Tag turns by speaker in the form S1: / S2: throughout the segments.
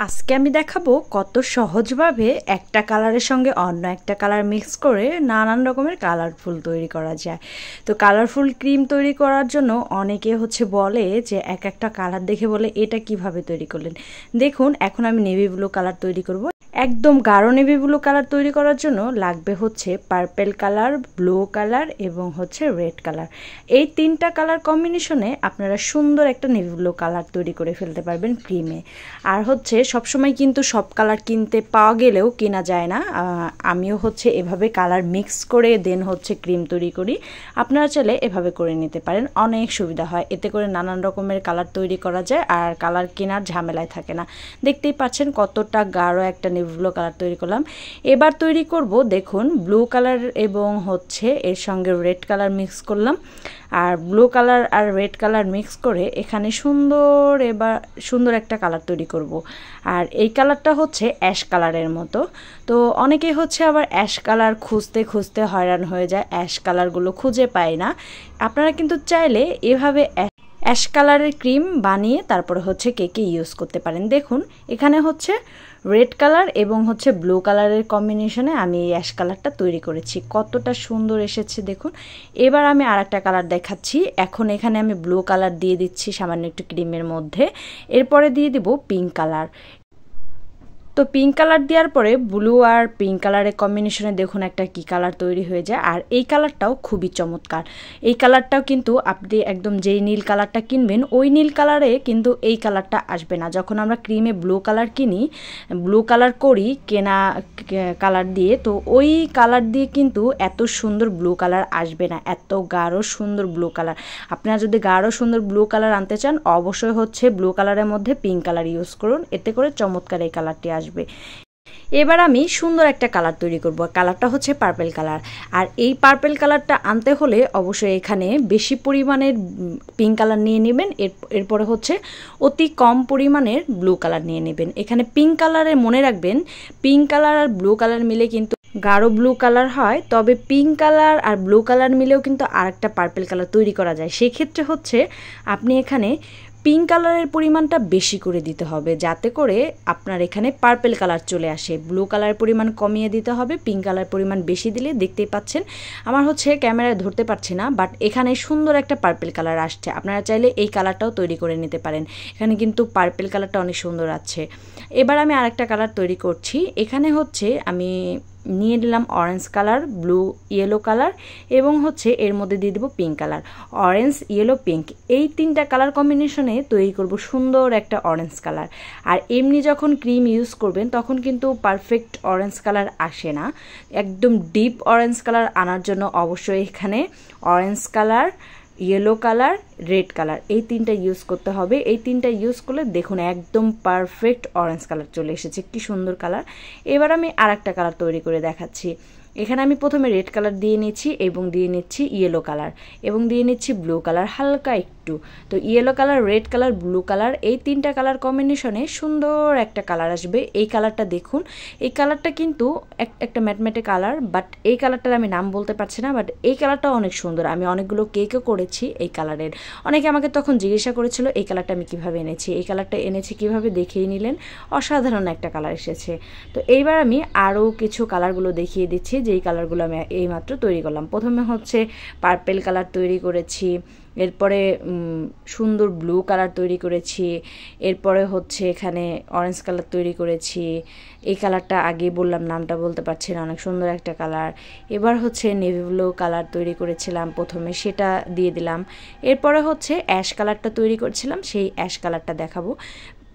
S1: আজকে আমি দেখাবো কত সহজভাবে একটা কালারের সঙ্গে অন্য একটা কালার মিক্স করে নানান রকমের কালারফুল তৈরি করা যায়। তো কালারফুল ক্রিম তৈরি করার জন্য অনেকে বলে যে এক একটা কালার দেখে বলে এটা কিভাবে তৈরি করলেন। দেখুন এখন আমি নেভি ব্লু কালার তৈরি করব। একদম গাঢ় নেভি ব্লু কালার তৈরি করার জন্য লাগবে পার্পেল কালার, ব্লু কালার এবং রেড কালার। এই তিনটা কালার কম্বিনেশনে আপনারা সুন্দর একটা নেভি ব্লু কালার তৈরি করে ফেলতে পারবেন ক্রিমে। আর সবসময় কিন্তু সব কালার কিনতে পাওয়া গেলেও কেনা যায় না। আমিও এভাবে কালার মিক্স করে দেন ক্রিম তৈরি করি। আপনারা চাইলে এভাবে করে নিতে পারেন, অনেক সুবিধা হয়। এতে করে নানান রকমের কালার তৈরি করা যায় আর কালার কেনার ঝামেলায় থাকে না। দেখতেই পাচ্ছেন কতটা গাঢ় একটা নেভি ব্লু কালার তৈরি করলাম। এবার তৈরি করব, দেখুন ব্লু কালার এবং এর সঙ্গে রেড কালার মিক্স করলাম। আর ব্লু কালার আর রেড কালার মিক্স করে এখানে সুন্দর একটা কালার তৈরি করব। আর এই কালারটা অ্যাশ কালারের মতো। তো অনেকেই আবার অ্যাশ কালার খুঁজতে খুঁজতে হয়রান হয়ে যায়, অ্যাশ কালারগুলো খুঁজে পায় না। আপনারা কিন্তু চাইলে এভাবে অ্যাশ কালারের ক্রিম বানিয়ে তারপরে কেকে ইউজ করতে পারেন। দেখুন এখানে রেড কালার এবং ব্লু কালারের কম্বিনেশনে আমি এই অ্যাশ কালারটা তৈরি করেছি। কতটা সুন্দর এসেছে দেখুন। এবার আমি আরেকটা কালার দেখাচ্ছি। এখন এখানে আমি ব্লু কালার দিয়ে দিচ্ছি সামান্য একটু ক্রিমের মধ্যে। এরপরে দিয়ে দিব পিঙ্ক কালার। তো পিঙ্ক কালার দেওয়ার পরে ব্লু আর পিঙ্ক কালারের কম্বিনেশনে দেখুন একটা কি কালার তৈরি হয়ে যায়। আর এই কালারটাও খুবই চমৎকার। এই কালারটাও কিন্তু আপনি একদম যেই নীল কালারটা কিনবেন ওই নীল কালারে কিন্তু এই কালারটা আসবে না। যখন আমরা ক্রিমে ব্লু কালার কিনি, ব্লু কালার করি কেনা কালার দিয়ে, তো ওই কালার দিয়ে কিন্তু এত সুন্দর ব্লু কালার আসবে না, এত গাঢ় সুন্দর ব্লু কালার। আপনারা যদি গাঢ় সুন্দর ব্লু কালার আনতে চান অবশ্যই ব্লু কালারের মধ্যে পিঙ্ক কালার ইউজ করুন, এতে করে চমৎকার এই কালারটি আসবে। এবার আমি সুন্দর একটা কালার তৈরি করব। কালারটা পার্পেল কালার। আর এই পার্পেল কালারটা আনতে হলে অবশ্যই এখানে বেশি পরিমাণের পিঙ্ক কালার নিয়ে নেবেন। এরপরে অতি কম পরিমাণের ব্লু কালার নিয়ে নেবেন। এখানে পিঙ্ক কালারের মনে রাখবেন, পিঙ্ক কালার আর ব্লু কালার মিলে কিন্তু গাঢ় ব্লু কালার হয়। তবে পিঙ্ক কালার আর ব্লু কালার মিলেও কিন্তু আরেকটা পার্পেল কালার তৈরি করা যায়। সেক্ষেত্রে আপনি এখানে পিঙ্ক কালারের পরিমাণটা বেশি করে দিতে হবে, যাতে করে আপনার এখানে পার্পেল কালার চলে আসে। ব্লু কালারের পরিমাণ কমিয়ে দিতে হবে, পিঙ্ক কালার পরিমাণ বেশি দিলে দেখতেই পাচ্ছেন আমার ক্যামেরায় ধরতে পারছি না, বাট এখানে সুন্দর একটা পার্পেল কালার আসছে। আপনারা চাইলে এই কালারটাও তৈরি করে নিতে পারেন। এখানে কিন্তু পার্পেল কালারটা অনেক সুন্দর আছে। এবার আমি আরেকটা কালার তৈরি করছি। এখানে আমি নিয়ে নিলাম orange colour, blue, yellow colour এবং এর মধ্যে দিয়ে দেবো pink colour. Orange, yellow, pink এই তিনটা কালার কম্বিনেশনে তৈরি করব সুন্দর একটা অরেঞ্জ কালার। আর এমনি যখন ক্রিম ইউজ করবেন তখন কিন্তু পারফেক্ট অরেঞ্জ কালার আসে না। একদম ডিপ অরেঞ্জ কালার আনার জন্য অবশ্যই এখানে orange colour, yellow colour, red colour এই তিনটা ইউজ করতে হবে। এই তিনটা ইউজ করলে দেখুন একদম পারফেক্ট অরেঞ্জ কালার চলে এসেছে, কি সুন্দর কালার। এবার আমি আরেকটা কালার তৈরি করে দেখাচ্ছি। এখানে আমি প্রথমে রেড কালার দিয়ে নিচ্ছি এবং দিয়ে নিচ্ছি ইয়েলো কালার এবং দিয়ে নিচ্ছি ব্লু কালার হালকা একটু। তো yellow colour, red colour, blue colour এই তিনটা কালার কম্বিনেশনে সুন্দর একটা কালার আসবে। এই কালারটা দেখুন, এই কালারটা কিন্তু একটা ম্যাটম্যাটে কালার, বাট এই কালারটার আমি নাম বলতে পারছি না, বাট এই কালারটাও অনেক সুন্দর। আমি অনেকগুলো কেকও করেছি এই কালারের। অনেকে আমাকে তখন জিজ্ঞাসা করেছিল এই কালারটা আমি কীভাবে এনেছি। এই কালারটা এনেছি কীভাবে, দেখেই নিলেন। অসাধারণ একটা কালার এসেছে। তো এইবার আমি আরও কিছু কালারগুলো দেখিয়ে দিচ্ছি, যেই কালারগুলো আমি এইমাত্র তৈরি করলাম। প্রথমে পার্পেল কালার তৈরি করেছি, এরপরে সুন্দর ব্লু কালার তৈরি করেছি, এরপরে এখানে অরেঞ্জ কালার তৈরি করেছি। এই কালারটা আগে বললাম, নামটা বলতে পারছি না, অনেক সুন্দর একটা কালার। এবার নেভি ব্লু কালার তৈরি করেছিলাম প্রথমে, সেটা দিয়ে দিলাম। এরপরে অ্যাশ কালারটা তৈরি করেছিলাম, সেই অ্যাশ কালারটা দেখাবো।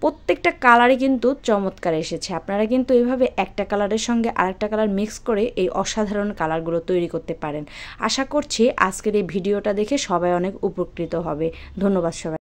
S1: প্রত্যেকটা কালারই কিন্তু চমৎকার এসেছে। আপনারা কিন্তু এইভাবে একটা কালারের সঙ্গে আরেকটা কালার মিক্স করে এই অসাধারণ কালারগুলো তৈরি করতে পারেন। আশা করছি আজকের এই ভিডিওটা দেখে সবাই অনেক উপকৃত হবে। ধন্যবাদ সবাই।